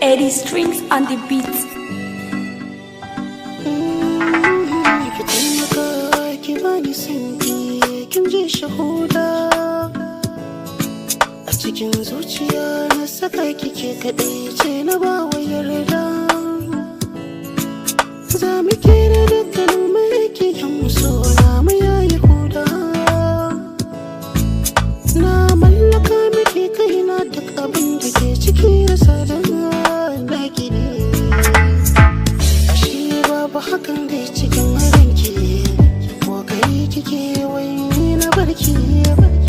Eddie Strings on the beat. Ki taimaka ki bani sanki kin ji shahuda a cikin zuciya na saka kike kaɗai ce na ba wa yarda za mu kera dukkanin mai kiyan so na mu yayi huda na mallaka miki kaina duk abin da ke ciki da sadan naki ne ashe babu hakan da cikin ranki ko kai kike wai na barki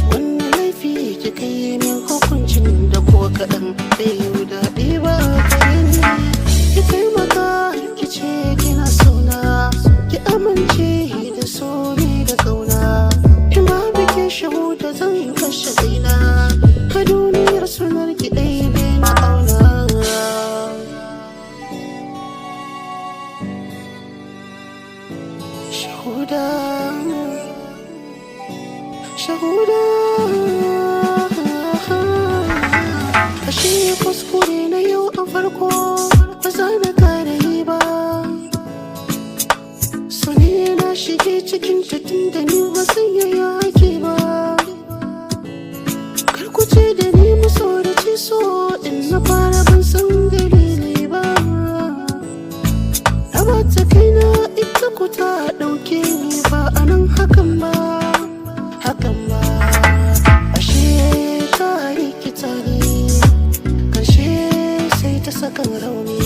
wannan laifi kike yi min hukuncin da ko kaɗan bai yi daɗi ba gare ni ki taimaka ki ce kina sona ki amince da so ne da kauna in ba bike shahu da zan kashe kaina a duniyar sunar ki ɗaya ne na auna shahuda shahuda ashe kuskure na yau a farko ba za na kare yi ba so ne na shige cikin tattun da ni ba san yaya ake ba karkuce da ni maso da ci so in na fara ban san dalili ba na bata kaina ita ku ta ɗauke ni ba a nan hakan ba ashe ta rikita ne karshe sai ta sakan rauni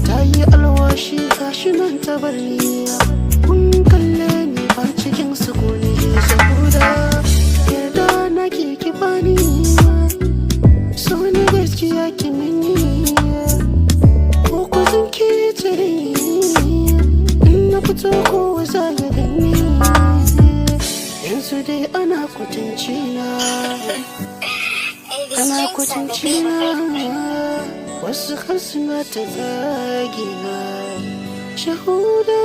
ta yi alwashi gashi nan ta bar ni kun kalle ni ba cikin sukuni saboda yarda na ki bani so ne gaskiya ki mini ko ku zan ki tare na fito ko za ya gani yanzu dai ana kwatanci na wasu har suna ta zagi na shahuda